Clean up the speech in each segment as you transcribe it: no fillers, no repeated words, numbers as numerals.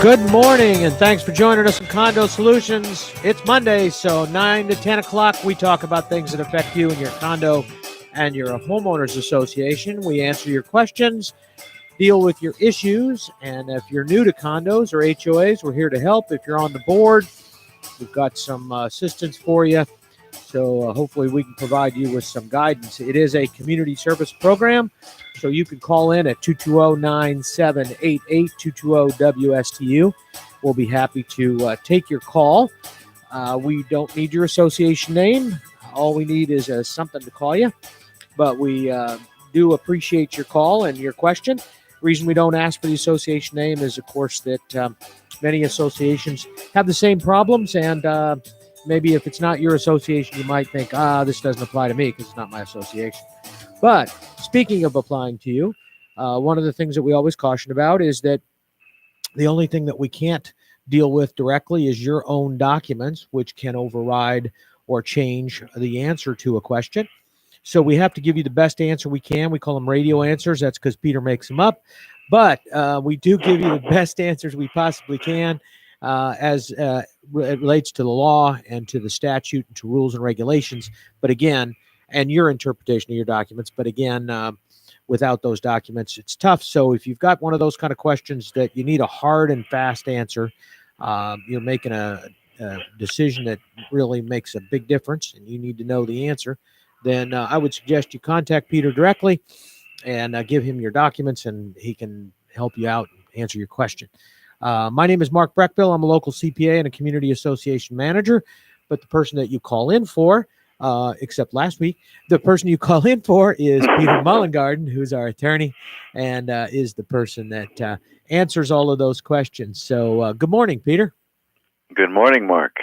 Good morning, and thanks for joining us on Condo Solutions. It's Monday, so 9 to 10 o'clock, we talk about things that affect you and your condo and your homeowners association. We answer your questions, deal with your issues, and if you're new to condos or HOAs, we're here to help. If you're on the board, we've got some assistance for you. So hopefully we can provide you with some guidance. It is a community service program, so you can call in at 220-9788, 220-WSTU. We'll be happy to take your call. We don't need your association name. All we need is something to call you, but we do appreciate your call and your question. The reason we don't ask for the association name is, of course, that many associations have the same problems, and maybe if it's not your association, you might think, this doesn't apply to me because it's not my association. But speaking of applying to you, one of the things that we always caution about is that the only thing that we can't deal with directly is your own documents, which can override or change the answer to a question. So we have to give you the best answer we can. We call them radio answers. That's because Peter makes them up. But we do give you the best answers we possibly can as it relates to the law and to the statute and to rules and regulations. But again, and your interpretation of your documents. But again, without those documents, it's tough. So if you've got one of those kind of questions that you need a hard and fast answer, you're making a decision that really makes a big difference and you need to know the answer, then I would suggest you contact Peter directly and give him your documents, and he can help you out and answer your question. My name is Mark Breckbill. I'm a local CPA and a community association manager, but the person that you call in for, except last week, the person you call in for is Peter Mullengarden, who's our attorney and is the person that answers all of those questions. So good morning, Peter. Good morning, Mark.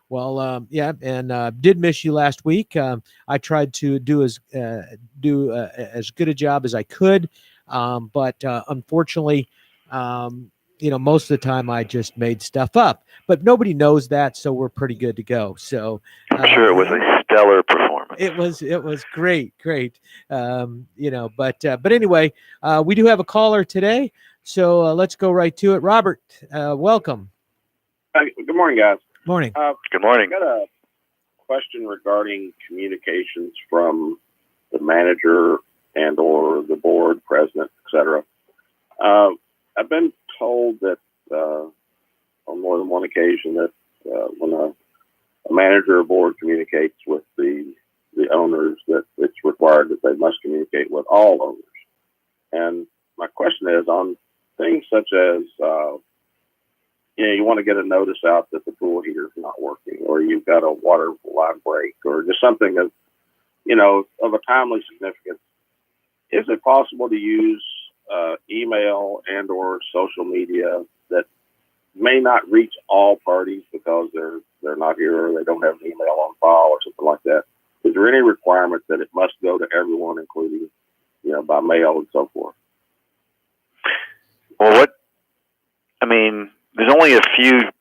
Well, yeah, and did miss you last week. I tried to do as good a job as I could, but unfortunately, most of the time I just made stuff up. But nobody knows that, so we're pretty good to go. So I'm sure it was a stellar performance. It was great. But anyway, we do have a caller today, so let's go right to it. Robert, welcome. Good morning, guys. Morning. Good morning. I got a question regarding communications from the manager and or the board, president, etc. I've been told that on more than one occasion that when a manager or board communicates with the owners, that it's required that they must communicate with all owners. And my question is on things such as you want to get a notice out that the pool heater is not working, or you've got a water line break, or just something of a timely significance. Is it possible to use email and or social media that may not reach all parties because they're not here or they don't have an email on file or something like that? Is there any requirement that it must go to everyone, including by mail and so forth? Well, there's only a few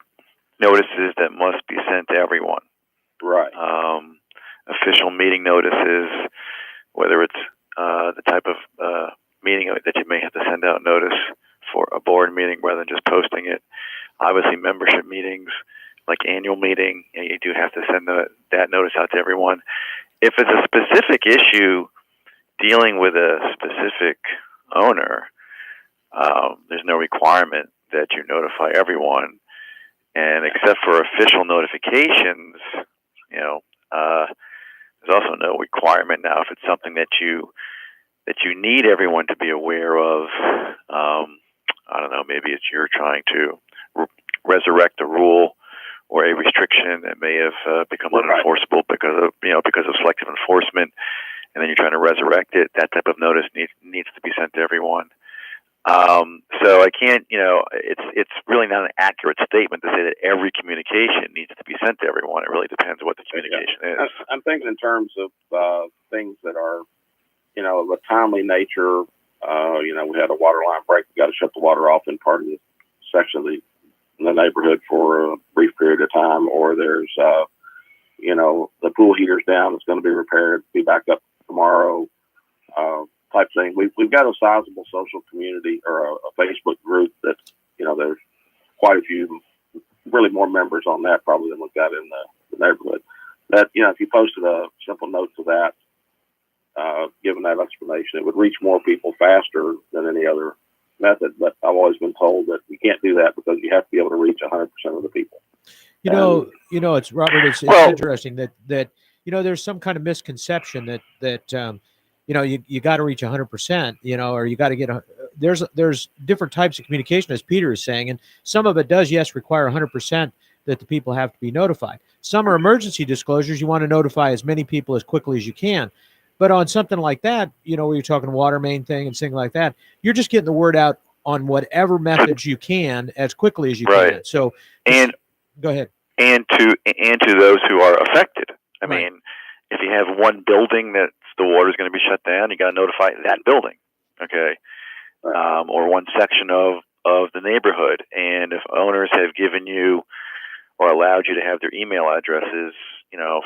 notices that must be sent to everyone. Right. Official meeting notices, whether it's the type of meeting that you may have to send out notice for a board meeting rather than just posting it. Obviously, membership meetings, like annual meeting, you do have to send that notice out to everyone. If it's a specific issue dealing with a specific owner, there's no requirement that you notify everyone, and except for official notifications, there's also no requirement now if it's something that you need everyone to be aware of. I don't know, maybe it's you're trying to resurrect a rule or a restriction that may have become unenforceable because of selective enforcement, and then you're trying to resurrect it. That type of notice needs to be sent to everyone. So I can't, it's really not an accurate statement to say that every communication needs to be sent to everyone. It really depends on what the communication is. I'm thinking in terms of things that are, of a timely nature. We had a water line break. We got to shut the water off in part of the section of the neighborhood for a brief period of time, or there's, the pool heater's down. It's going to be repaired, be back up tomorrow. Type thing. We've got a sizable social community or a Facebook group that there's quite a few, really more members on that probably than we've got in the neighborhood. That, if you posted a simple note to that, given that explanation, it would reach more people faster than any other method. But I've always been told that you can't do that because you have to be able to reach 100% of the people. It's Robert. It's interesting that there's some kind of misconception that you got to reach 100%, or you got to get there's different types of communication, as Peter is saying, and some of it does, yes, require 100% that the people have to be notified. Some are emergency disclosures. You want to notify as many people as quickly as you can. But on something like that, where you're talking water main thing and things like that, you're just getting the word out on whatever methods you can as quickly as you can. So, go ahead. And to those who are affected. I mean, if you have one building that the water's going to be shut down, you got to notify that building, okay? Or one section of the neighborhood. And if owners have given you or allowed you to have their email addresses,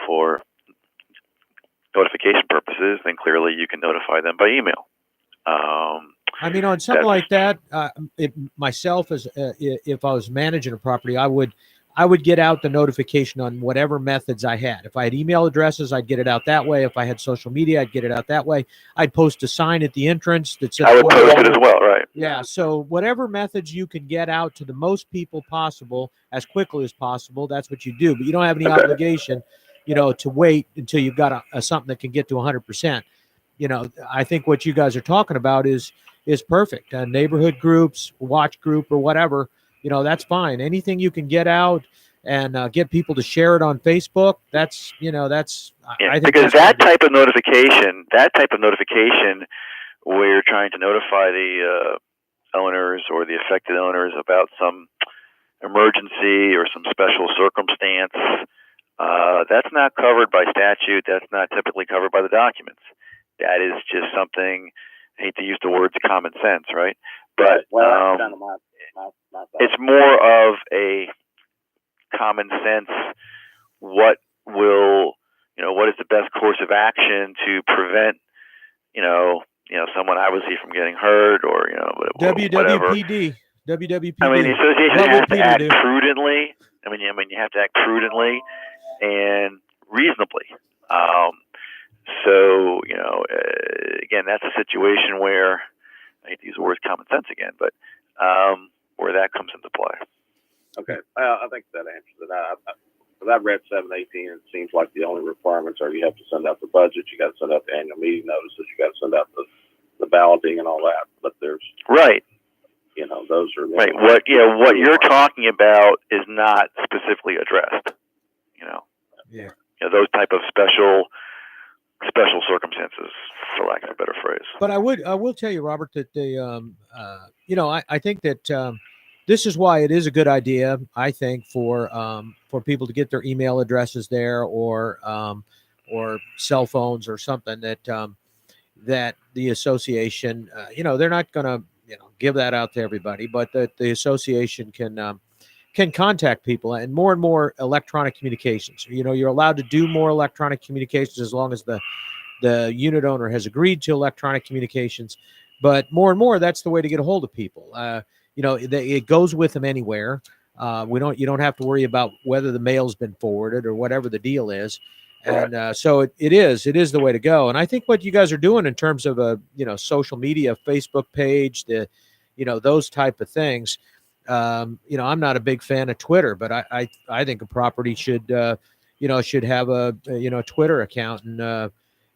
for notification purposes, then clearly you can notify them by email. On something like that, myself, as if I was managing a property, I would get out the notification on whatever methods I had. If I had email addresses, I'd get it out that way. If I had social media, I'd get it out that way. I'd post a sign at the entrance that said, I would post it as well, right? Yeah, so whatever methods you can get out to the most people possible as quickly as possible, that's what you do. But you don't have any obligation, to wait until you've got something that can get to 100%. I think what you guys are talking about is perfect. Neighborhood groups, watch group, or whatever, that's fine. Anything you can get out and get people to share it on Facebook, that's. I think because that type of notification, where you're trying to notify the owners or the affected owners about some emergency or some special circumstance, that's not covered by statute. That's not typically covered by the documents. That is just something, I hate to use the words common sense, right? But it's more of a common sense, what is the best course of action to prevent, someone obviously from getting hurt or, whatever. WWPD. I mean, the association has to act prudently. You have to act prudently and reasonably. So, again, that's a situation where, I hate to use the word common sense again, but where that comes into play. Okay. I think that answers it. I've read 718, it seems like the only requirements are you have to send out the budget, you got to send out the annual meeting notices, you got to send out the balloting and all that. But there's those are right. What you're talking about is not specifically addressed. Yeah. Those type of special circumstances, for lack of a better phrase. But I will tell you, Robert, that I think that this is why it is a good idea, I think, for people to get their email addresses there or cell phones or something that the association, they're not going to give that out to everybody, but that the association can contact people, and more electronic communications. You're allowed to do more electronic communications as long as the unit owner has agreed to electronic communications. But more and more, that's the way to get a hold of people. It goes with them anywhere. You don't have to worry about whether the mail's been forwarded or whatever the deal is. And so it is the way to go. And I think what you guys are doing in terms of a social media, Facebook page, those type of things. I'm not a big fan of Twitter, but I think a property should have a Twitter account,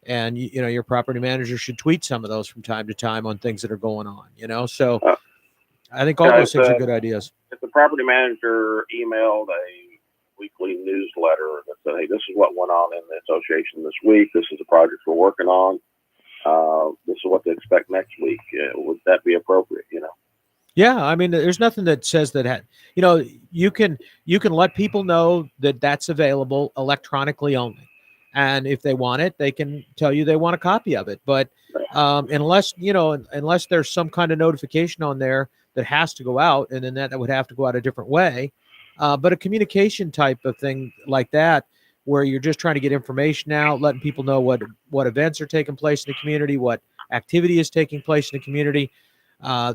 and your property manager should tweet some of those from time to time on things that are going on. So I think all those things are good ideas. If the property manager emailed a weekly newsletter that said, "Hey, this is what went on in the association this week. This is the project we're working on. This is what to expect next week," would that be appropriate? Yeah, there's nothing that says that. You can let people know that that's available electronically only, and if they want it, they can tell you they want a copy of it. But unless there's some kind of notification on there that has to go out, and then that would have to go out a different way. But a communication type of thing like that, where you're just trying to get information out, letting people know what events are taking place in the community, what activity is taking place in the community,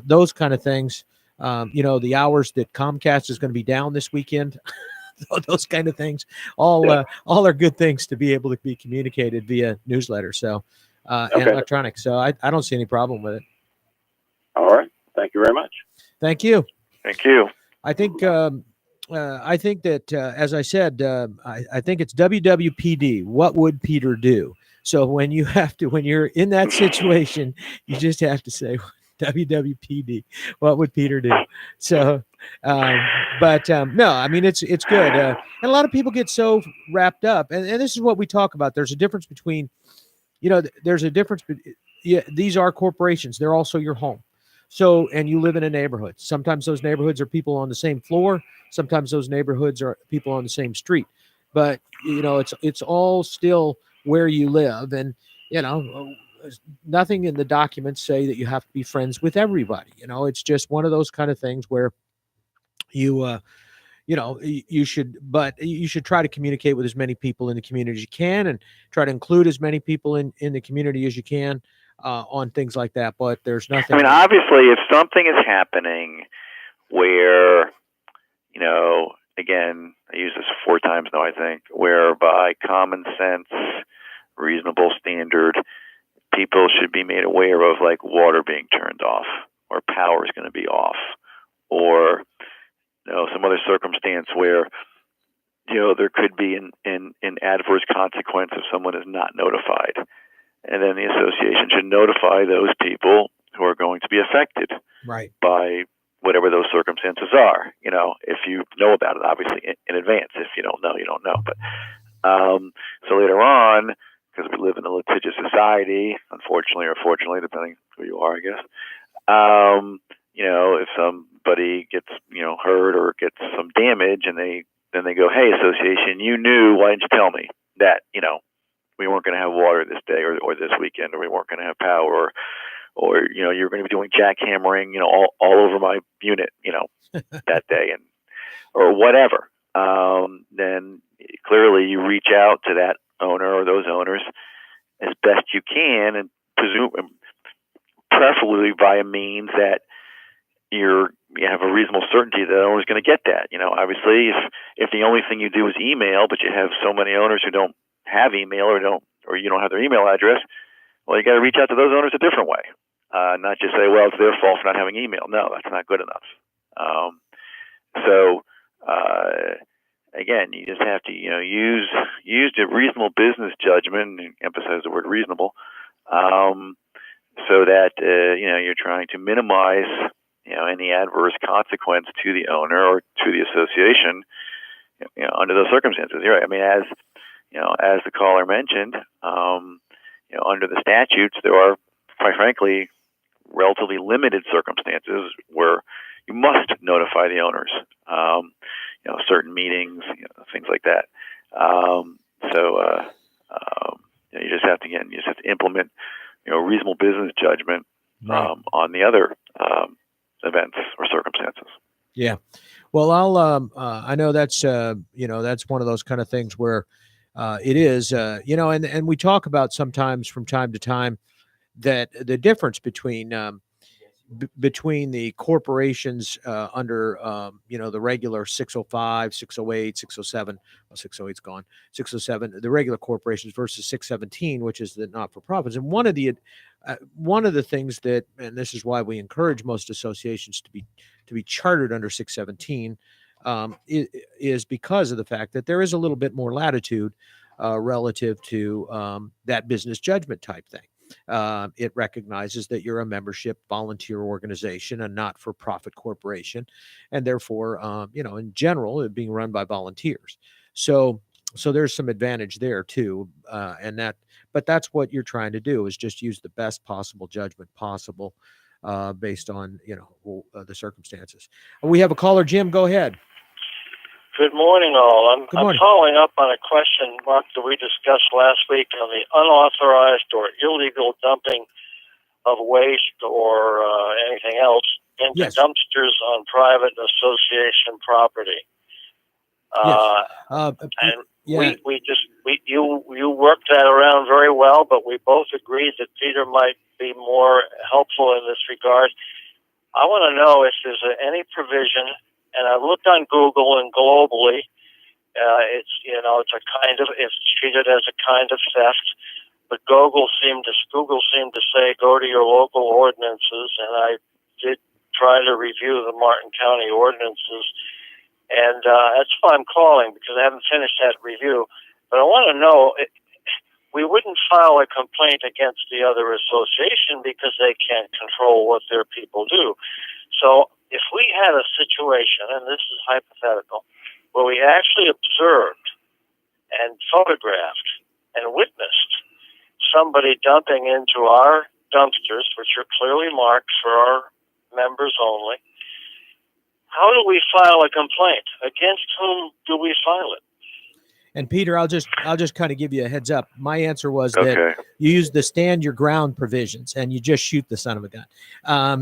those kind of things. The hours that Comcast is going to be down this weekend, those kind of things, all are good things to be able to be communicated via newsletter. So, and electronic. So I don't see any problem with it. All right. Thank you very much. Thank you. Thank you. I think that, as I said, I think it's WWPD. What would Peter do? So when you're in that situation, you just have to say WWPD. What would Peter do? So, no, I mean it's good. And a lot of people get so wrapped up, and this is what we talk about. There's a difference between, there's a difference. Yeah, these are corporations. They're also your home. So, and you live in a neighborhood. Sometimes those neighborhoods are people on the same floor. Sometimes those neighborhoods are people on the same street. But it's all still where you live, and nothing in the documents say that you have to be friends with everybody. It's just one of those kind of things where you you should try to communicate with as many people in the community as you can, and try to include as many people in the community as you can on things like that. But there's nothing. I mean, obviously, if something is happening where, again, I use this 4 times now, I think, where by common sense, reasonable standard, people should be made aware of, like, water being turned off, or power is going to be off, or some other circumstance where there could be an adverse consequence if someone is not notified, and then the association should notify those people who are going to be affected by whatever those circumstances are. If you know about it, obviously in advance. If you don't know, you don't know. But so later on, because we live in a litigious society, unfortunately or fortunately, depending who you are, I guess. If somebody gets hurt or gets some damage, and then they go, "Hey, association, you knew. Why didn't you tell me that we weren't going to have water this day or this weekend, or we weren't going to have power, or you're going to be doing jackhammering all over my unit that day, and or whatever." Then clearly you reach out to that owner or those owners as best you can, and preferably by a means that you have a reasonable certainty that the owner's going to get that. Obviously, if the only thing you do is email, but you have so many owners who don't have email or you don't have their email address, well, you got to reach out to those owners a different way. Not just say, well, it's their fault for not having email. No, that's not good enough. Again, you just have to use the reasonable business judgment, and emphasize the word reasonable, so that you're trying to minimize any adverse consequence to the owner or to the association under those circumstances. You're right. I mean, as the caller mentioned, under the statutes, there are, quite frankly, relatively limited circumstances where you must notify the owners. Certain meetings, things like that. You just have to implement, reasonable business judgment on the other events or circumstances. Yeah. Well, I know that's that's one of those kind of things where it is and we talk about sometimes from time to time that the difference between the corporations under the regular 605, 608, 607, well, 608's gone, 607, the regular corporations versus 617, which is the not-for-profits. And one of the things that, and this is why we encourage most associations to be chartered under 617, is because of the fact that there is a little bit more latitude relative to that business judgment type thing. It recognizes that you're a membership volunteer organization, a not-for-profit corporation, and therefore, in general, it being run by volunteers. So there's some advantage there too, but that's what you're trying to do, is just use the best possible judgment possible based on the circumstances. We have a caller, Jim. Go ahead. Good morning, all. I'm morning. following up on a question, Mark, that we discussed last week on the unauthorized or illegal dumping of waste or anything else into dumpsters on private association property. You worked that around very well, but we both agreed that Peter might be more helpful in this regard. I want to know if there's any provision, and I looked on Google and globally, it's it's treated as a kind of theft. But Google seemed to say go to your local ordinances, and I did try to review the Martin County ordinances, and that's why I'm calling, because I haven't finished that review. But I want to know, we wouldn't file a complaint against the other association because they can't control what their people do. So if we had a situation, and this is hypothetical, where we actually observed and photographed and witnessed somebody dumping into our dumpsters, which are clearly marked for our members only, how do we file a complaint? Against whom do we file it? And Peter, I'll just kind of give you a heads up. My answer was that you use the stand your ground provisions and you just shoot the son of a gun.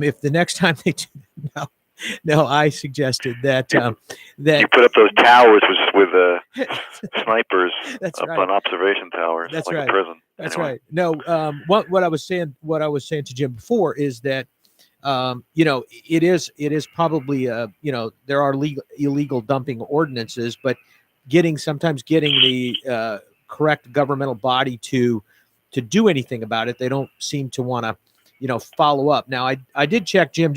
If the next time they do, no, I suggested that that you put up those towers with snipers that's up right. on observation towers. That's like right. A prison. That's anyway. right. No, what I was saying to Jim before is that it is probably there are illegal dumping ordinances, but sometimes getting the correct governmental body to do anything about it, they don't seem to want to follow up. Now I did check, Jim,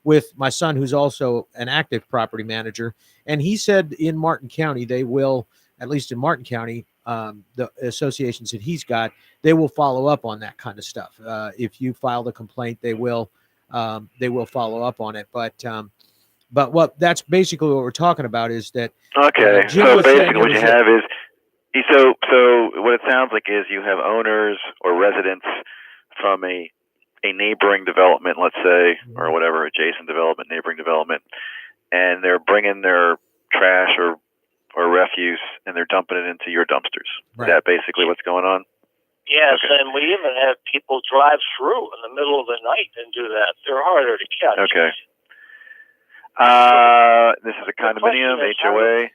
with my son, who's also an active property manager, and he said in Martin County they will, at least in Martin County, the associations that he's got, they will follow up on that kind of stuff. If you file the complaint, they will follow up on it. But that's basically what we're talking about is that. Okay, so basically what you have is, so what it sounds like is you have owners or residents from a neighboring development, let's say, or whatever, adjacent development, neighboring development, and they're bringing their trash or refuse and they're dumping it into your dumpsters. Right. Is that basically what's going on? Yes, okay. And we even have people drive through in the middle of the night and do that. They're harder to catch. Okay. This is a condominium, HOA.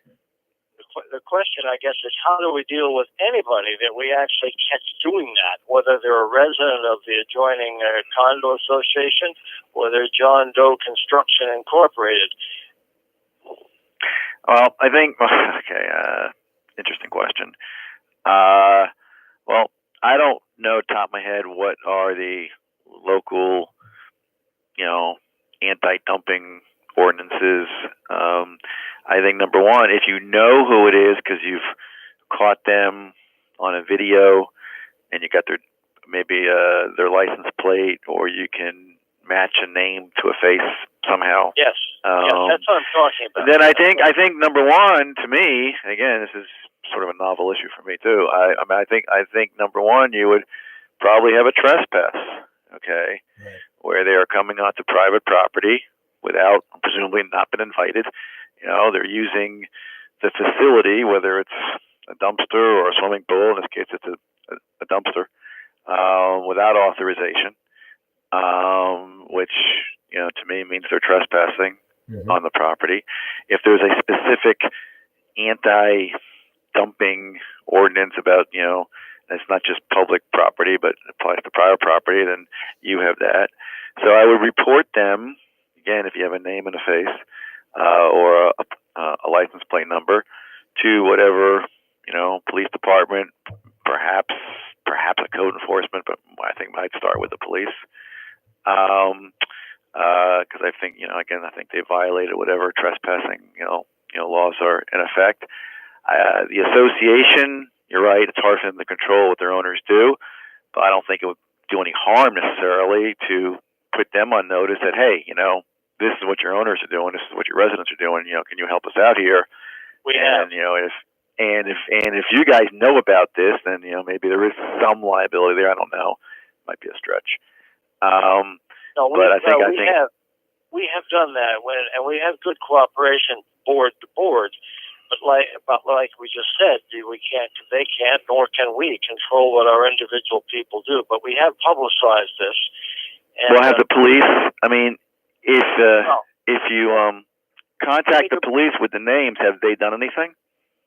The question, I guess, is how do we deal with anybody that we actually catch doing that, whether they're a resident of the adjoining condo association or they're John Doe Construction Incorporated? Well, I think, interesting question. Well, I don't know top of my head what are the local, anti-dumping ordinances. I think number one, if you know who it is because you've caught them on a video and you got their license plate, or you can match a name to a face somehow. Yes, that's what I'm talking about. Then I think number one, to me, again, this is sort of a novel issue for me too. I think number one, you would probably have a trespass, okay, right, where they are coming onto private property without, presumably not been invited. They're using the facility, whether it's a dumpster or a swimming pool. In this case, it's a dumpster, without authorization, which, to me means they're trespassing on the property. If there's a specific anti-dumping ordinance about, it's not just public property, but it applies to private property, then you have that. So I would report them, again, if you have a name and a face, or a license plate number, to whatever, police department, perhaps a code enforcement, but I think might start with the police. Because I think, again, I think they violated whatever trespassing, laws are in effect. The association, you're right, it's hard for them to control what their owners do, but I don't think it would do any harm necessarily to put them on notice that, hey, this is what your owners are doing, this is what your residents are doing, can you help us out here? If you guys know about this, then maybe there is some liability there. I don't know, might be a stretch. We have done that, and we have good cooperation board to board. But like we just said, they can't, nor can we control what our individual people do. But we have publicized this. And, have the police? I mean, if you contact the police with the names, have they done anything?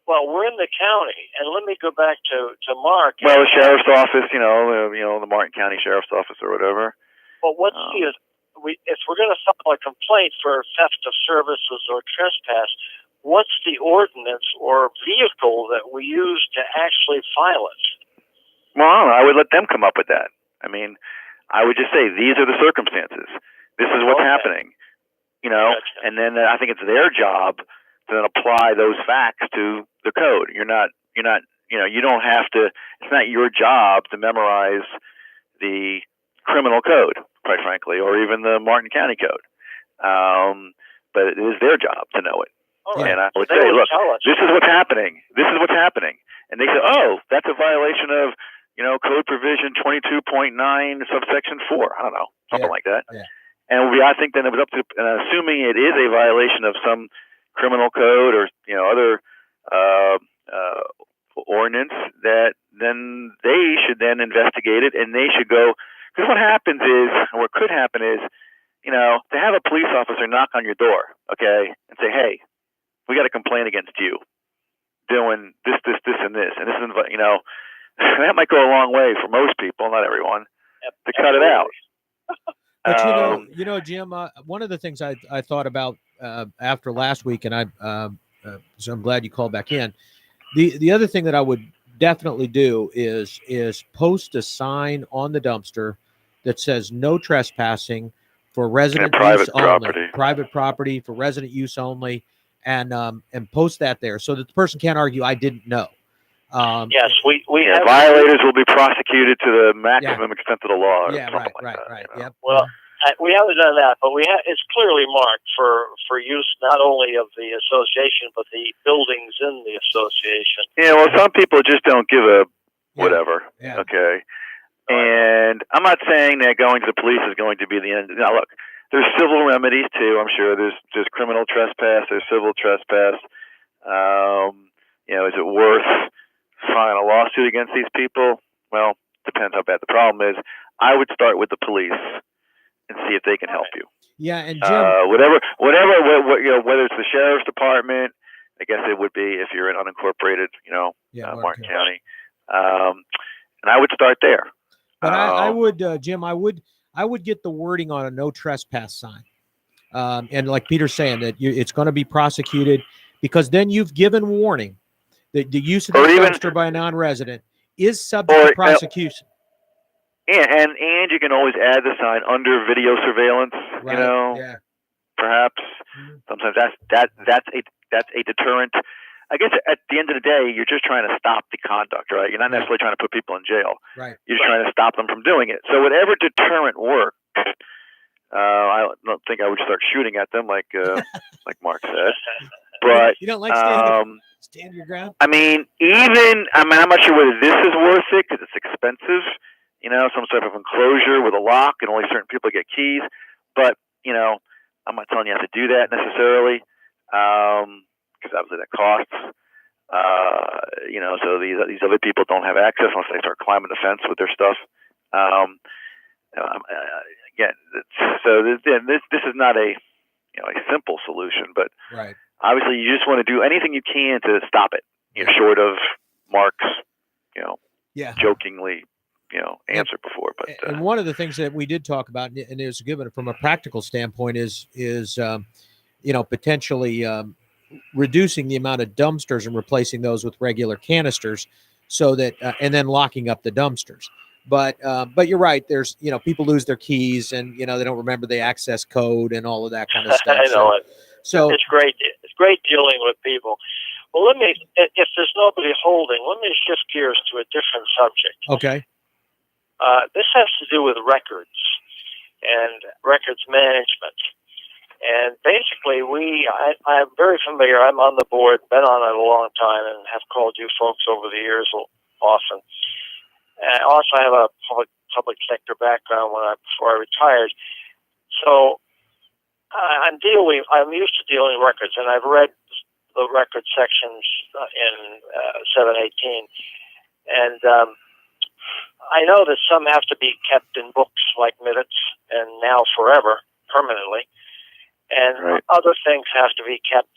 Well, we're in the county, and let me go back to Mark. Well, the sheriff's office, the Martin County Sheriff's Office or whatever. Well, if we're going to file a complaint for theft of services or trespass, what's the ordinance or vehicle that we use to actually file it? Well, I don't know. I would let them come up with that. I mean, I would just say these are the circumstances. This is what's happening, Gotcha. And then I think it's their job to then apply those facts to the code. You don't have to. It's not your job to memorize the criminal code, quite frankly, or even the Martin County code. But it is their job to know it. Right. And I would say, look, this is what's happening. This is what's happening. And they say, oh, that's a violation of, code provision 22.9 subsection 4. I don't know, something like that. Yeah. And I think then it was up to, and assuming it is a violation of some criminal code or, other ordinance, that then they should then investigate it, and they should go, because what happens is, or what could happen is, to have a police officer knock on your door, okay, and say, hey, we got a complaint against you doing this, and this, and this is, that might go a long way for most people, not everyone, to cut it out. But Jim, one of the things I thought about after last week, and so I'm glad you called back in. The other thing that I would definitely do is post a sign on the dumpster that says no trespassing for resident use only, private property for resident use only, and post that there so that the person can't argue I didn't know. Yes, we have violators will be prosecuted to the maximum extent of the law. Right. Yep. Well, we haven't done that, but it's clearly marked for use not only of the association but the buildings in the association. Yeah, well, some people just don't give a whatever. Yeah. Okay. And I'm not saying that going to the police is going to be the end. Now, look, there's civil remedies too. I'm sure there's criminal trespass, there's civil trespass. Is it worth filing a lawsuit against these people? Well, depends how bad the problem is. I would start with the police and see if they can help you. Yeah, and Jim, whatever, whether it's the sheriff's department, I guess it would be if you're in unincorporated, Martin County, and I would start there. But I would, Jim, I would get the wording on a no trespass sign, and like Peter's saying that it's going to be prosecuted, because then you've given warning that the use of the dumpster by a non-resident is subject to prosecution. Yeah, and you can always add the sign under video surveillance. Right. Perhaps sometimes that's a deterrent. I guess at the end of the day, you're just trying to stop the conduct, right? You're not necessarily trying to put people in jail. Right. You're just trying to stop them from doing it. So whatever deterrent works, I don't think I would start shooting at them like Mark said. But you don't like stand your ground? I mean, I'm not sure whether this is worth it because it's expensive. Some sort of enclosure with a lock and only certain people get keys. But I'm not telling you how to do that necessarily. Because obviously that costs, so these other people don't have access unless they start climbing the fence with their stuff. This is not a simple solution, but obviously you just want to do anything you can to stop it, short of Mark's, jokingly, answer before. But and one of the things that we did talk about, and it was given from a practical standpoint, is potentially reducing the amount of dumpsters and replacing those with regular canisters, so that and then locking up the dumpsters. But you're right. There's people lose their keys and they don't remember the access code and all of that kind of stuff. I know it. So it's great. It's great dealing with people. Well, if there's nobody holding, let me shift gears to a different subject. Okay. This has to do with records and records management. And basically, I'm very familiar. I'm on the board, been on it a long time, and have called you folks over the years often. And also, I have a public sector background before I retired. So I'm used to dealing with records, and I've read the record sections in 718, and I know that some have to be kept in books like minutes, and now forever, permanently. And other things have to be kept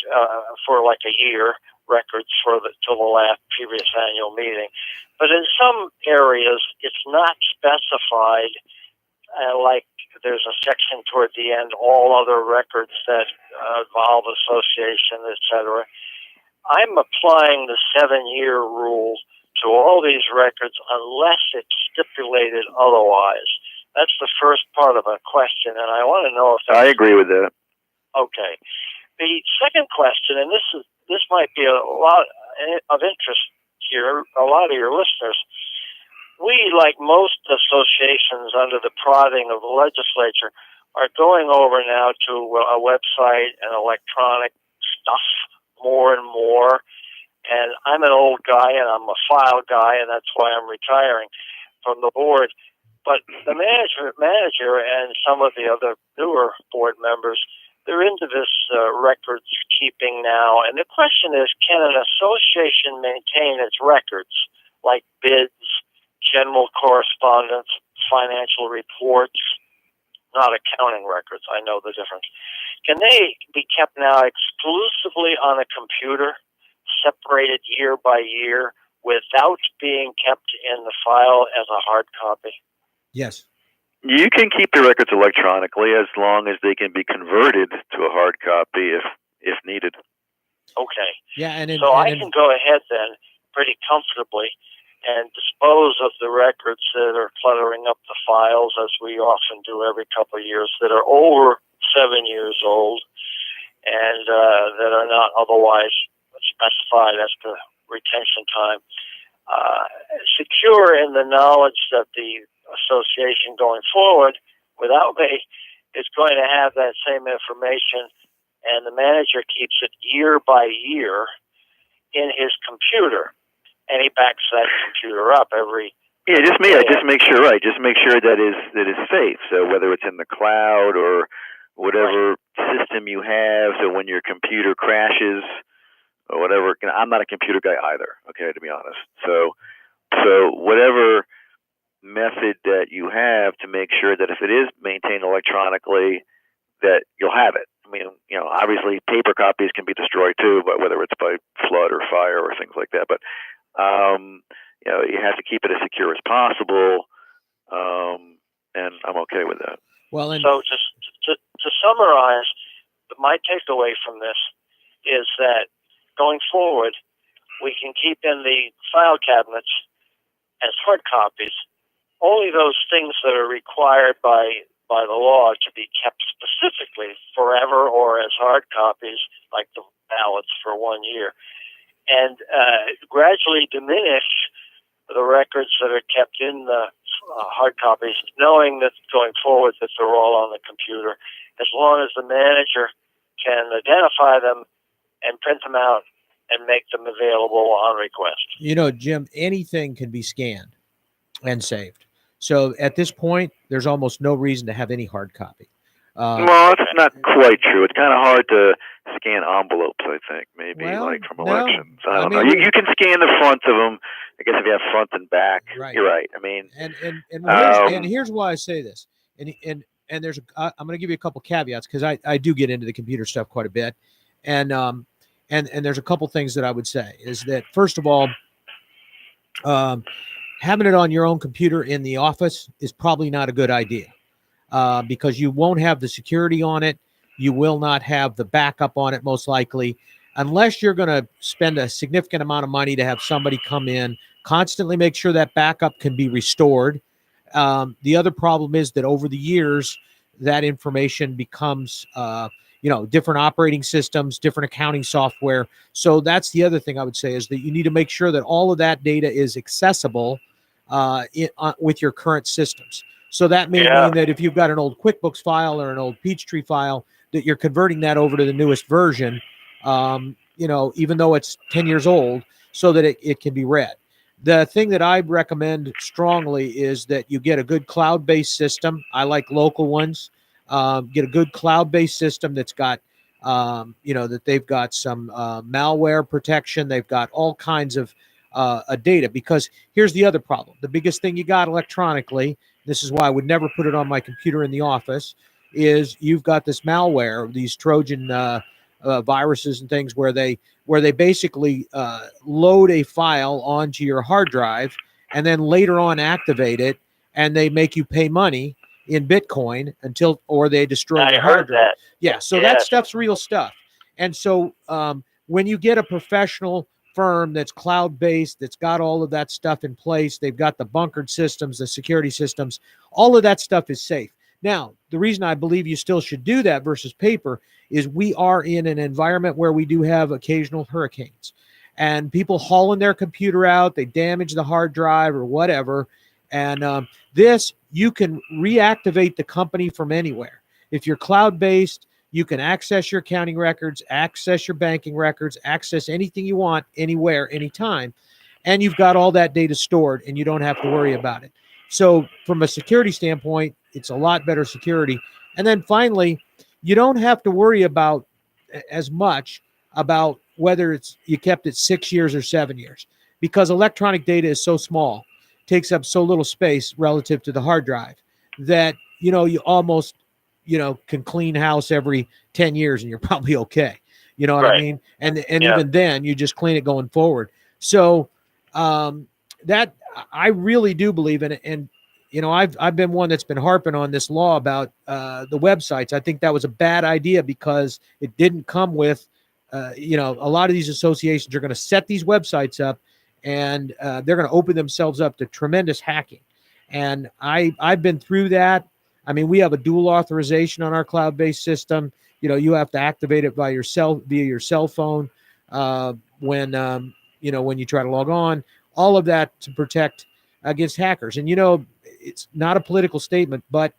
for like a year, records till the last previous annual meeting. But in some areas, it's not specified like there's a section toward the end, all other records that involve association, etc. I'm applying the 7-year rule to all these records unless it's stipulated otherwise. That's the first part of a question, and I want to know if that's... I agree with that. Okay. The second question, and this might be a lot of interest here, a lot of your listeners. We, like most associations under the prodding of the legislature, are going over now to a website and electronic stuff more and more. And I'm an old guy, and I'm a file guy, and that's why I'm retiring from the board. But the manager and some of the other newer board members, they're into this records keeping now. And the question is, can an association maintain its records, like bids, general correspondence, financial reports, not accounting records? I know the difference. Can they be kept now exclusively on a computer, separated year by year, without being kept in the file as a hard copy? Yes. You can keep the records electronically as long as they can be converted to a hard copy if needed. Okay. Yeah, so I can go ahead then pretty comfortably and dispose of the records that are cluttering up the files, as we often do every couple of years, that are over 7 years old and that are not otherwise specified as to retention time. Secure in the knowledge that the association going forward without me is going to have that same information, and the manager keeps it year by year in his computer, and he backs that computer up every just make sure that is safe. So whether it's in the cloud or whatever system you have, so when your computer crashes or whatever, I'm not a computer guy either, okay, to be honest. So whatever method that you have to make sure that if it is maintained electronically, that you'll have it. I mean, obviously paper copies can be destroyed too, but whether it's by flood or fire or things like that. But you have to keep it as secure as possible, and I'm okay with that. Well, so just to summarize, my takeaway from this is that going forward, we can keep in the file cabinets as hard copies only those things that are required by the law to be kept specifically forever or as hard copies, like the ballots for 1 year, and gradually diminish the records that are kept in the hard copies, knowing that going forward that they're all on the computer, as long as the manager can identify them and print them out and make them available on request. Jim, anything can be scanned and saved. So at this point, there's almost no reason to have any hard copy. Well, that's not quite true. It's kind of hard to scan envelopes, I think, maybe from elections. I don't know. You can scan the fronts of them. I guess if you have front and back, right. You're right. I mean, and here's why I say this. And there's I'm going to give you a couple caveats because I do get into the computer stuff quite a bit, and there's a couple things that I would say is that first of all, having it on your own computer in the office is probably not a good idea because you won't have the security on it. You will not have the backup on it, most likely, unless you're going to spend a significant amount of money to have somebody come in, constantly make sure that backup can be restored. The other problem is that over the years, that information becomes, different operating systems, different accounting software. So that's the other thing I would say is that you need to make sure that all of that data is accessible with your current systems. So that may mean that if you've got an old QuickBooks file or an old Peachtree file, that you're converting that over to the newest version, even though it's 10 years old, so that it can be read. The thing that I recommend strongly is that you get a good cloud-based system. I like local ones. Get a good cloud-based system that's got, that they've got some malware protection. They've got all kinds of data, because here's the other problem. The biggest thing you got electronically, this is why I would never put it on my computer in the office, is you've got this malware, these Trojan viruses and things where they basically load a file onto your hard drive and then later on activate it, and they make you pay money in Bitcoin or they destroy I their heard hard drive. that. Yeah, so that stuff's real stuff. And so when you get a professional firm that's cloud-based, that's got all of that stuff in place, they've got the bunkered systems, the security systems, all of that stuff is safe. Now, the reason I believe you still should do that versus paper is we are in an environment where we do have occasional hurricanes and people hauling their computer out, they damage the hard drive or whatever. And this, you can reactivate the company from anywhere. If you're cloud-based, you can access your accounting records, access your banking records, access anything you want, anywhere, anytime. And you've got all that data stored and you don't have to worry about it. So from a security standpoint, it's a lot better security. And then finally, you don't have to worry about as much about whether you kept it 6 years or 7 years, because electronic data is so small, takes up so little space relative to the hard drive that, you almost, can clean house every 10 years and you're probably okay. You know what I mean? And even then you just clean it going forward. So that I really do believe in it. And, I've been one that's been harping on this law about the websites. I think that was a bad idea because it didn't come with, a lot of these associations are going to set these websites up and they're going to open themselves up to tremendous hacking. And I've been through that. I mean, we have a dual authorization on our cloud-based system. You have to activate it via your cell phone when you try to log on. All of that to protect against hackers. And it's not a political statement, but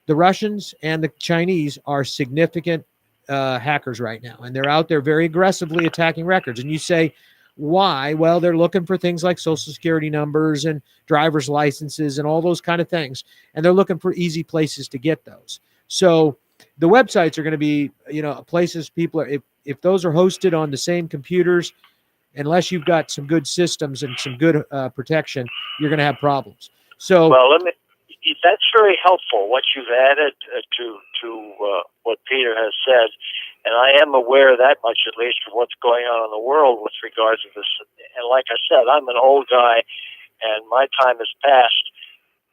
the Russians and the Chinese are significant hackers right now, and they're out there very aggressively attacking records. And you say, why? Well, they're looking for things like social security numbers and driver's licenses and all those kind of things. And they're looking for easy places to get those. So the websites are going to be, places people are, if those are hosted on the same computers, unless you've got some good systems and some good protection, you're going to have problems. So, well, that's very helpful, what you've added to what Peter has said. And I am aware that much, at least, of what's going on in the world with regards to this. And like I said, I'm an old guy, and my time has passed.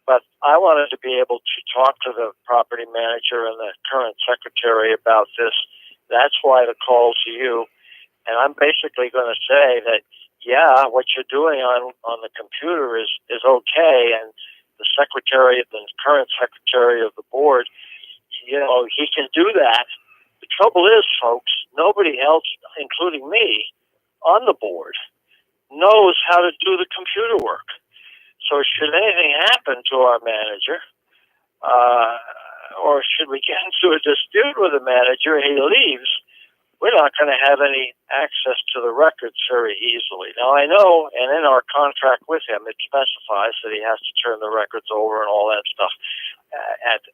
But I wanted to be able to talk to the property manager and the current secretary about this. That's why the call to you. And I'm basically going to say that, yeah, what you're doing on the computer is okay. And the current secretary of the board, he can do that. The trouble is, folks, nobody else, including me, on the board, knows how to do the computer work. So should anything happen to our manager, or should we get into a dispute with the manager and he leaves, we're not going to have any access to the records very easily. Now, I know, and in our contract with him, it specifies that he has to turn the records over and all that stuff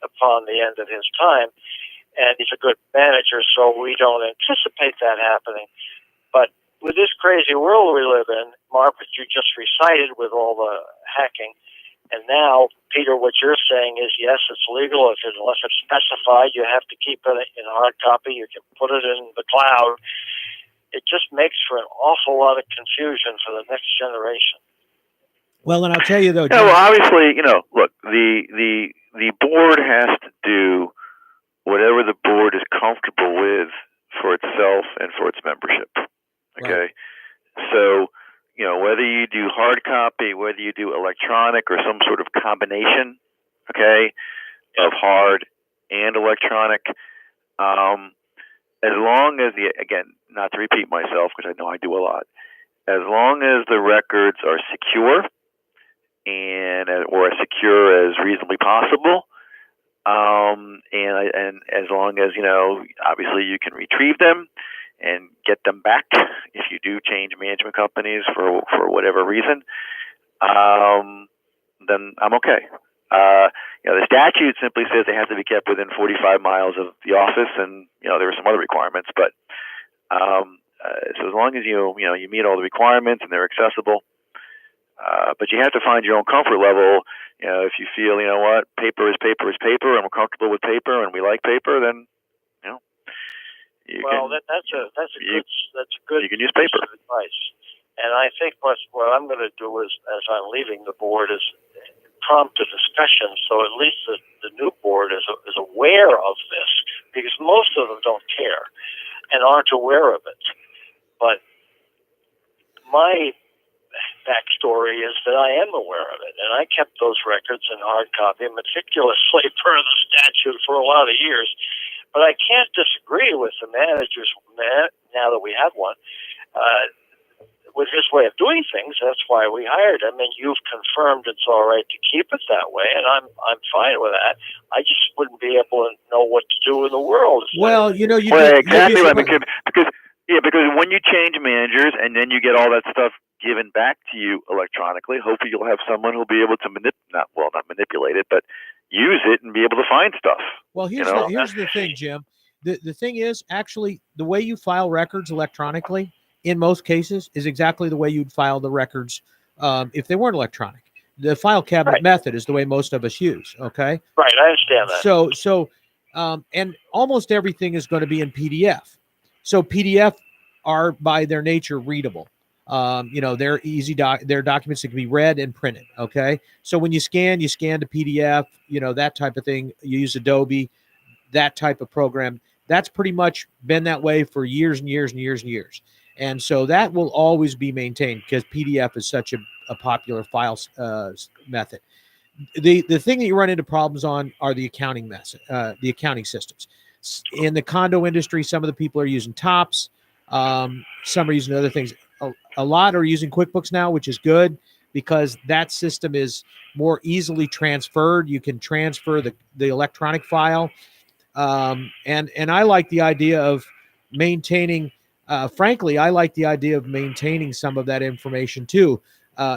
upon the end of his time. And he's a good manager, so we don't anticipate that happening. But with this crazy world we live in, Mark, what you just recited with all the hacking, and now, Peter, what you're saying is, yes, it's legal. Unless it's specified, you have to keep it in hard copy. You can put it in the cloud. It just makes for an awful lot of confusion for the next generation. Well, and I'll tell you, though, John, well, obviously, look, the board has to do whatever the board is comfortable with for itself and for its membership. Okay? Right. So, whether you do hard copy, whether you do electronic or some sort of combination, okay, of hard and electronic, as long as again, not to repeat myself because I know I do a lot, as long as the records are secure or as secure as reasonably possible, and as long as, obviously you can retrieve them and get them back if you do change management companies for whatever reason, then I'm okay. The statute simply says they have to be kept within 45 miles of the office, and there are some other requirements. But so as long as you meet all the requirements and they're accessible, but you have to find your own comfort level. If you feel, what, paper is paper is paper, and we're comfortable with paper, and we like paper, then that's a good you can use paper advice. And I think what I'm going to do is, as I'm leaving the board, is prompt a discussion, so at least the new board is aware of this, because most of them don't care and aren't aware of it. But my backstory is that I am aware of it, and I kept those records in hard copy meticulously per the statute for a lot of years. But I can't disagree with the manager's, now that we have one, with his way of doing things. That's why we hired him, and you've confirmed it's all right to keep it that way, and I'm fine with that. I just wouldn't be able to know what to do in the world. Well, you know, exactly right, because when you change managers and then you get all that stuff given back to you electronically, hopefully you'll have someone who'll be able to not manipulate it, but use it and be able to find stuff. Well, here's the thing, Jim. The thing is, actually, the way you file records electronically in most cases is exactly the way you'd file the records if they weren't electronic. The file cabinet method is the way most of us use. Okay. Right. I understand that. So, and almost everything is going to be in PDF. So PDF are by their nature readable. They're easy. They're documents that can be read and printed. Okay. So when you scan to PDF, that type of thing. You use Adobe, that type of program. That's pretty much been that way for years and years and years and years. And so that will always be maintained because PDF is such a popular file method. The thing that you run into problems on are the accounting the accounting systems. In the condo industry, some of the people are using TOPS. Some are using other things. A lot are using QuickBooks now, which is good because that system is more easily transferred. You can transfer the electronic file. And I like the idea of maintaining. Frankly, I like the idea of maintaining some of that information too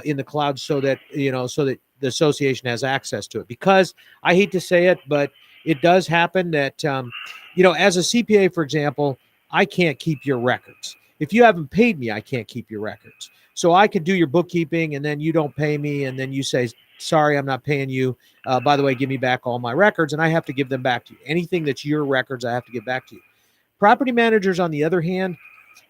in the cloud, so that the association has access to it. Because I hate to say it, but it does happen that as a CPA, for example, I can't keep your records. If you haven't paid me, I can't keep your records. So I could do your bookkeeping, and then you don't pay me, and then you say, sorry, I'm not paying you. By the way, give me back all my records, and I have to give them back to you. Anything that's your records, I have to give back to you. Property managers, on the other hand,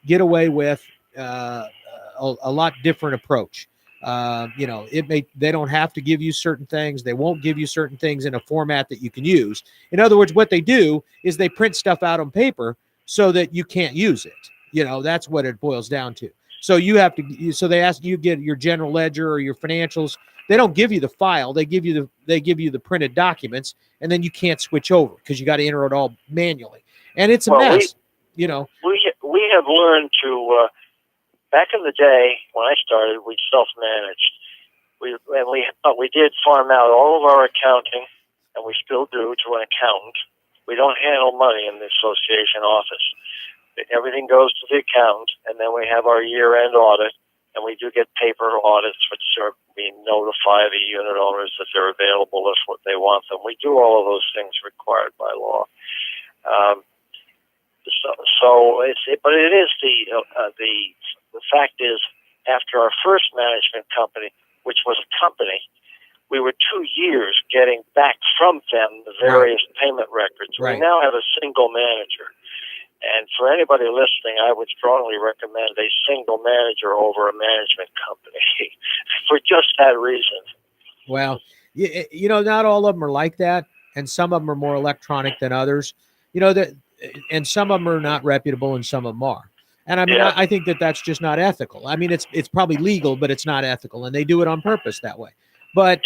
get away with a lot different approach. They don't have to give you certain things. They won't give you certain things in a format that you can use. In other words, what they do is they print stuff out on paper so that you can't use it. That's what it boils down to. So you have to. So they ask you get your general ledger or your financials. They don't give you the file. They give you the printed documents, and then you can't switch over because you got to enter it all manually, and it's a mess. We have learned to. Back in the day when I started, we self-managed. We did farm out all of our accounting, and we still do, to an accountant. We don't handle money in the association office. Everything goes to the accountant, and then we have our year-end audit, and we do get paper audits, which we notify the unit owners that they're available if what they want them. We do all of those things required by law. But it is the fact is, after our first management company, which was a company, we were 2 years getting back from them the various payment records. Right. We now have a single manager. And for anybody listening, I would strongly recommend a single manager over a management company for just that reason. Well, not all of them are like that, and some of them are more electronic than others. And some of them are not reputable, and some of them are. And I think that's just not ethical. I mean, it's probably legal, but it's not ethical, and they do it on purpose that way. But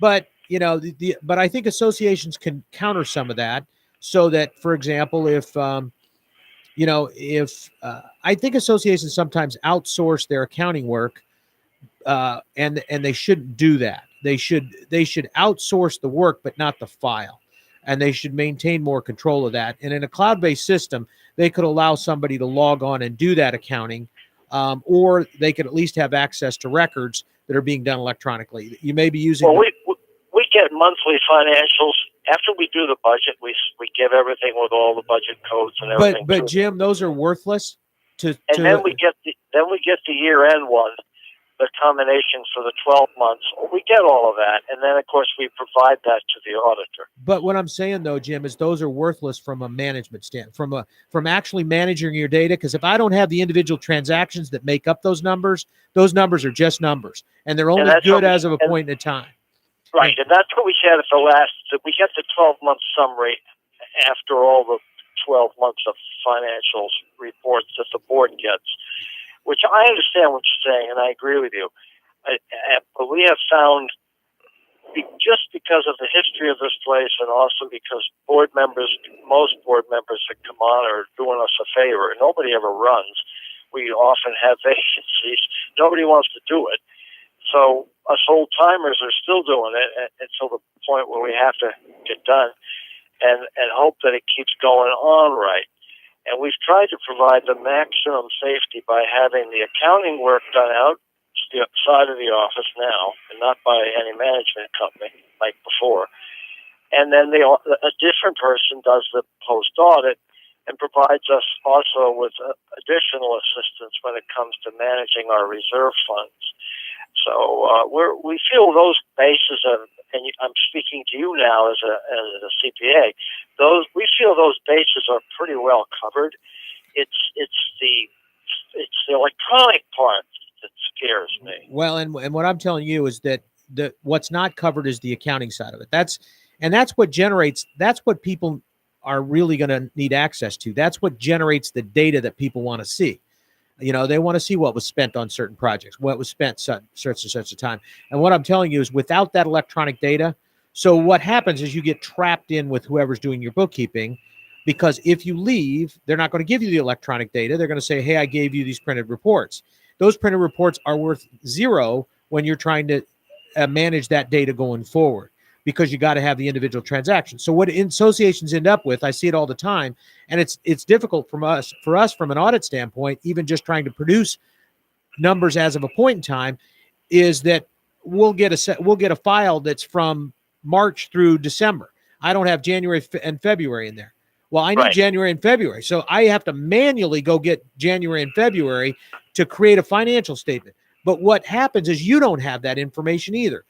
but I think associations can counter some of that, so that, for example, if I think associations sometimes outsource their accounting work, and they shouldn't do that. They should outsource the work, but not the file, and they should maintain more control of that. And in a cloud-based system, they could allow somebody to log on and do that accounting, or they could at least have access to records that are being done electronically. You may be using. Well, we get monthly financials. After we do the budget, we give everything with all the budget codes and everything. But Jim, those are worthless. Then we get the year-end one, the combination for the 12 months. We get all of that, and then of course we provide that to the auditor. But what I'm saying though, Jim, is those are worthless from a management standpoint, from actually managing your data. Because if I don't have the individual transactions that make up those numbers are just numbers, and they're only good as of a point in time. Right, and that's what we had at the last. We got the 12-month summary after all the 12 months of financial reports that the board gets, which I understand what you're saying, and I agree with you. But we have found, just because of the history of this place, and also because most board members that come on are doing us a favor. Nobody ever runs. We often have vacancies. Nobody wants to do it. So us old timers are still doing it until the point where we have to get done, and hope that it keeps going on right. And we've tried to provide the maximum safety by having the accounting work done out the side of the office now, and not by any management company like before. And then a different person does the post audit and provides us also with additional assistance when it comes to managing our reserve funds. So we feel those bases are, and I'm speaking to you now as a CPA. We feel those bases are pretty well covered. It's the electronic part that scares me. Well, and what I'm telling you is that what's not covered is the accounting side of it. That's what people are really going to need access to. That's what generates the data that people want to see. They want to see what was spent on certain projects, what was spent such and such a time. And what I'm telling you is, without that electronic data, so what happens is you get trapped in with whoever's doing your bookkeeping, because if you leave, they're not going to give you the electronic data. They're going to say, hey, I gave you these printed reports. Those printed reports are worth zero when you're trying to manage that data going forward, because you got to have the individual transactions. So what associations end up with, I see it all the time, and it's difficult for us from an audit standpoint, even just trying to produce numbers as of a point in time, is that we'll get a file that's from March through December. I don't have January and February in there. Well, I need January and February, so I have to manually go get January and February to create a financial statement. But what happens is you don't have that information either,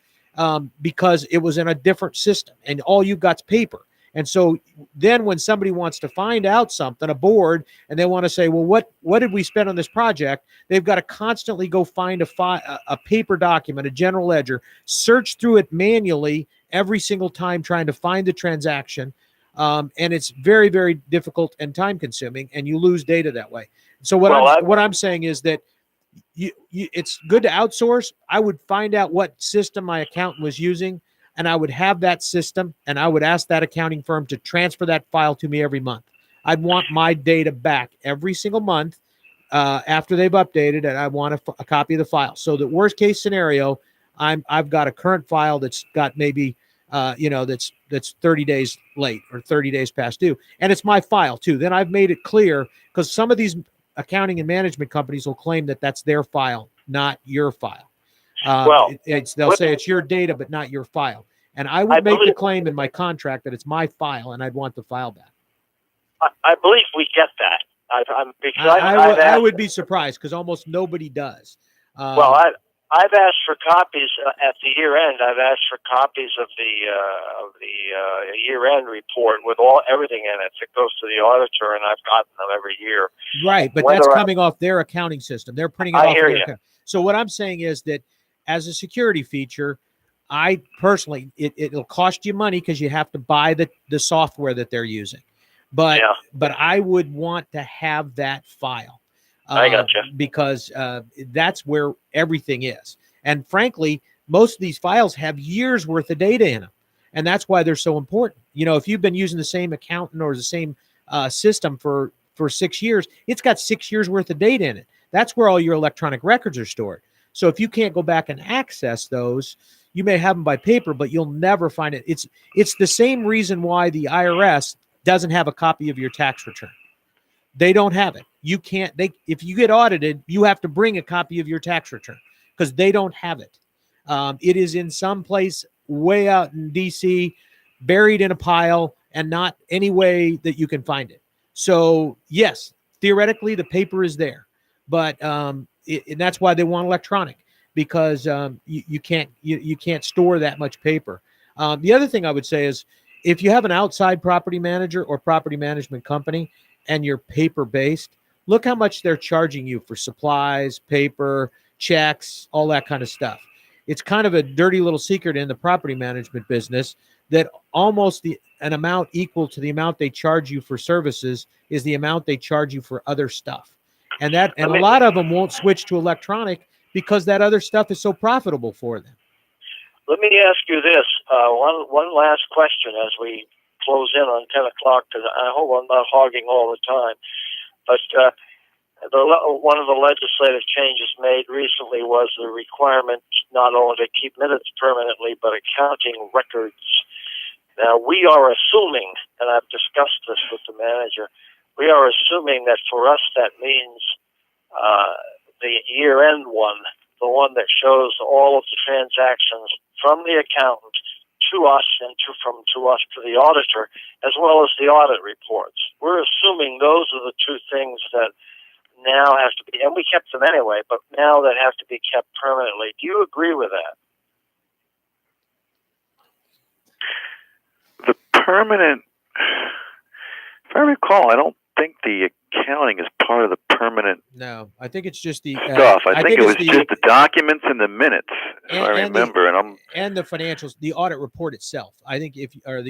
because it was in a different system, and all you've got's paper. And so then when somebody wants to find out something, a board, and they want to say, well, what did we spend on this project? They've got to constantly go find a paper document, a general ledger, search through it manually every single time, trying to find the transaction. And it's very, very difficult and time consuming, and you lose data that way. So what I'm saying is that it's good to outsource. I would find out what system my accountant was using, and I would have that system, and I would ask that accounting firm to transfer that file to me every month. I'd want my data back every single month after they've updated, and I want a copy of the file. So the worst case scenario, I've got a current file that's got maybe that's 30 days late or 30 days past due, and it's my file too. Then I've made it clear, because some of these accounting and management companies will claim that that's their file, not your file. They'll say it's your data, but not your file. And I would make the claim in my contract that it's my file, and I'd want the file back. I believe we get that. I would be surprised, because almost nobody does. I've asked for copies at the year end. I've asked for copies of the year end report with everything in it that goes to the auditor, and I've gotten them every year. Right, but that's coming off their accounting system. They're printing it off their account. So what I'm saying is that as a security feature, I personally, it'll cost you money because you have to buy the software that they're using. But I would want to have that file. I gotcha. Because that's where everything is. And frankly, most of these files have years worth of data in them. And that's why they're so important. If you've been using the same accountant or the same system for 6 years, it's got 6 years worth of data in it. That's where all your electronic records are stored. So if you can't go back and access those, you may have them by paper, but you'll never find it. It's the same reason why the IRS doesn't have a copy of your tax return. They don't have it. You can't. If you get audited, you have to bring a copy of your tax return, because they don't have it. It is in some place way out in DC, buried in a pile, and not any way that you can find it. So yes, theoretically the paper is there, but and that's why they want electronic, because you can't store that much paper. The other thing I would say is, if you have an outside property manager or property management company and you're paper based, look how much they're charging you for supplies, paper, checks, all that kind of stuff. it's kind of a dirty little secret in the property management business that almost an amount equal to the amount they charge you for services is the amount they charge you for other stuff. And a lot of them won't switch to electronic because that other stuff is so profitable for them. Let me ask you this, one last question as we close in on 10 o'clock, because I hope I'm not hogging all the time. But one of the legislative changes made recently was the requirement not only to keep minutes permanently, but accounting records. Now, we are assuming, and I've discussed this with the manager, we are assuming that for us that means the year-end one, the one that shows all of the transactions from the accountant to us and to us to the auditor, as well as the audit reports. We're assuming those are the two things that now have to be, and we kept them anyway, but now that have to be kept permanently. Do you agree with that? The permanent, if I recall, I don't think the accounting is part of the permanent. No, I think it's just the stuff. I think it was just the documents and the minutes, if I remember. And the financials, the audit report itself. I think I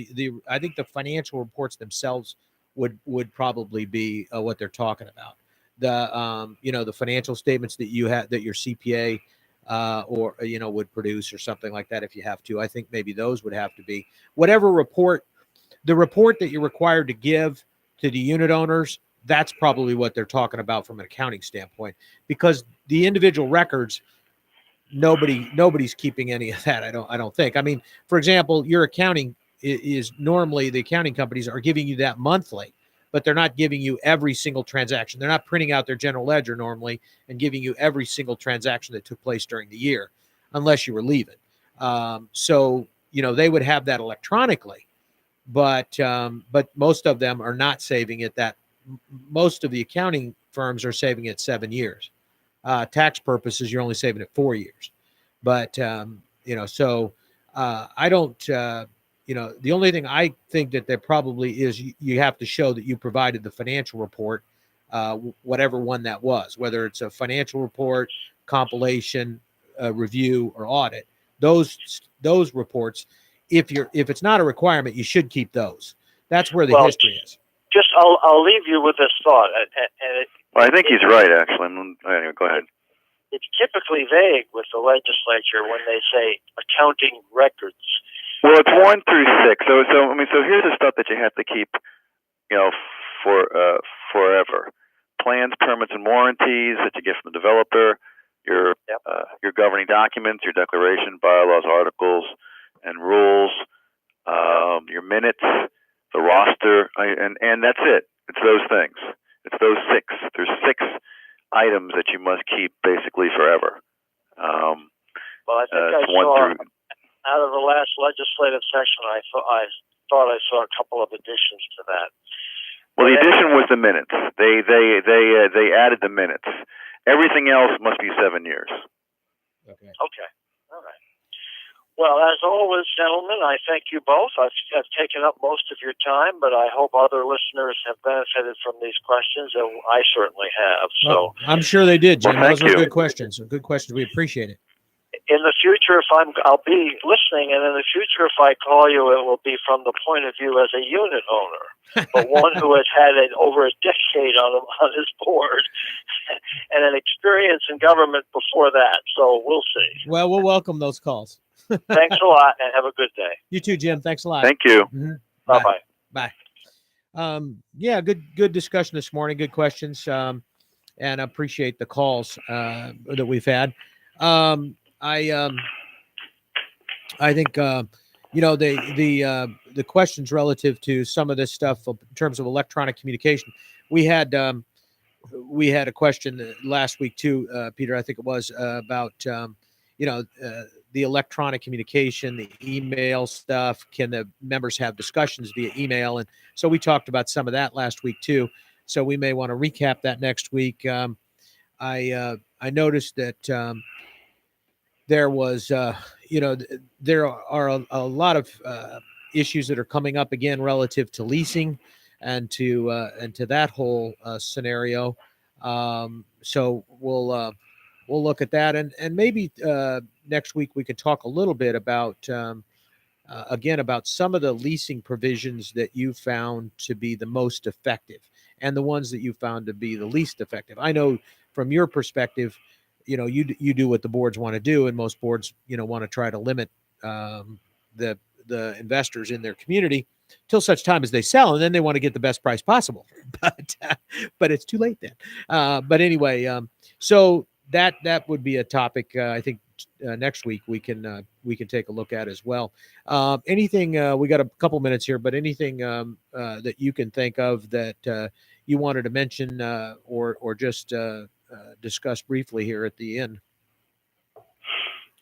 think the financial reports themselves would probably be what they're talking about. The the financial statements that you had that your CPA or would produce or something like that if you have to. I think maybe those would have to be whatever report, the report that you're required to give to the unit owners. That's probably what they're talking about from an accounting standpoint, because the individual records, nobody's keeping any of that. I don't think. I mean, for example, your accounting is normally the accounting companies are giving you that monthly, but they're not giving you every single transaction. They're not printing out their general ledger normally and giving you every single transaction that took place during the year, unless you were leaving. So they would have that electronically, but most of them are not saving it that. Most of the accounting firms are saving it 7 years. Tax purposes, you're only saving it 4 years. But, so I don't, the only thing I think that there probably is you have to show that you provided the financial report, whatever one that was, whether it's a financial report, compilation, review, or audit. Those reports, if it's not a requirement, you should keep those. That's where the history is. I'll leave you with this thought. I think he's right, actually. Anyway, go ahead. It's typically vague with the legislature when they say accounting records. Well, it's 1 through 6. So here's the stuff that you have to keep, for forever. Plans, permits, and warranties that you get from the developer. Your governing documents, your declaration, bylaws, articles, and rules. Your minutes. The roster, and that's it. It's those things. It's those 6. There's 6 items that you must keep basically forever. Well, I think I saw out of the last legislative session, I thought I saw a couple of additions to that. Well, the addition was the minutes. They added the minutes. Everything else must be 7 years. Okay. All right. Well, as always, gentlemen, I thank you both. I've taken up most of your time, but I hope other listeners have benefited from these questions, and I certainly have. So well, I'm sure they did, Jim. Well, those were good questions. Good questions. We appreciate it. In the future, I'll be listening, and in the future, if I call you, it will be from the point of view as a unit owner, but one who has had over a decade on his board and an experience in government before that. So we'll see. Well, we'll welcome those calls. Thanks a lot, and have a good day. You too, Jim. Thanks a lot. Thank you. Mm-hmm. Bye-bye. Bye. Good discussion this morning. Good questions. And I appreciate the calls that we've had. I think the questions relative to some of this stuff in terms of electronic communication. We had a question last week too, Peter. I think it was about the electronic communication, the email stuff. Can the members have discussions via email? And so we talked about some of that last week too. So we may want to recap that next week. I noticed that there was, there are a lot of issues that are coming up again relative to leasing and to that whole scenario. So we'll look at that, and maybe next week we could talk a little bit about again about some of the leasing provisions that you found to be the most effective and the ones that you found to be the least effective. I know from your perspective, you know, you do what the boards want to do, and most boards, you know, want to try to limit the investors in their community till such time as they sell, and then they want to get the best price possible. But it's too late then. But anyway, so that would be a topic I think next week we can take a look at as well. Anything we got a couple minutes here, but anything that you can think of that you wanted to mention or just discuss briefly here at the end?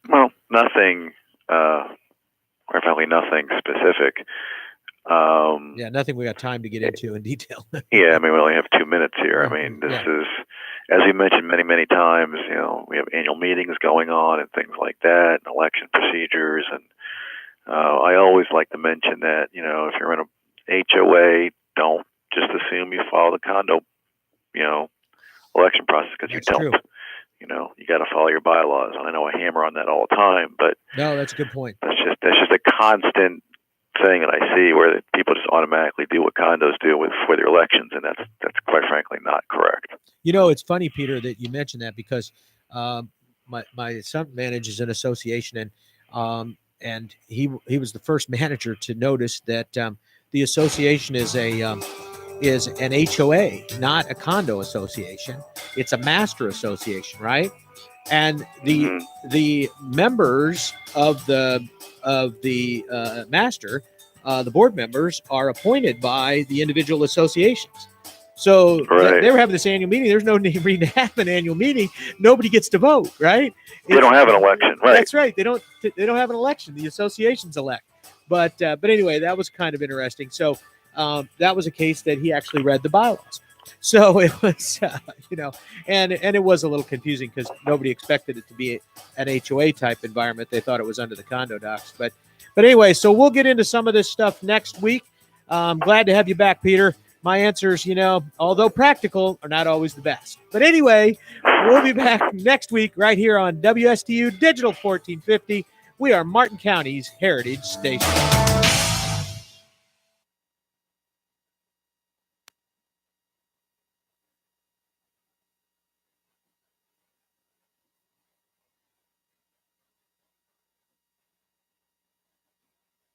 Well, nothing. Quite frankly, nothing specific. Yeah, nothing we got time to get into in detail. Yeah, I mean, we only have 2 minutes here. I mean, this is, as we mentioned many, many times, you know, we have annual meetings going on and things like that, and election procedures. And I always like to mention that, you know, if you're in a HOA, don't just assume you follow the condo, you know, election process, because you don't. True. You know, you got to follow your bylaws. And I know I hammer on that all the time, but no, that's a good point. That's just a constant thing that I see where people just automatically do what condos do for their elections, and that's quite frankly not correct. You know, it's funny, Peter, that you mentioned that, because my son manages an association, and he was the first manager to notice that the association is an HOA, not a condo association. It's a master association, right? And the members of the master, the board members, are appointed by the individual associations. So they were having this annual meeting. There's no reason to have an annual meeting. Nobody gets to vote, right? They don't have an election, right? That's right. They don't have an election. The associations elect. But anyway, that was kind of interesting. So that was a case that he actually read the bylaws. So it was, you know, and it was a little confusing because nobody expected it to be an HOA type environment. They thought it was under the condo docs. But anyway, so we'll get into some of this stuff next week. I'm glad to have you back, Peter. My answers, you know, although practical, are not always the best. But anyway, we'll be back next week right here on WSTU Digital 1450. We are Martin County's Heritage Station.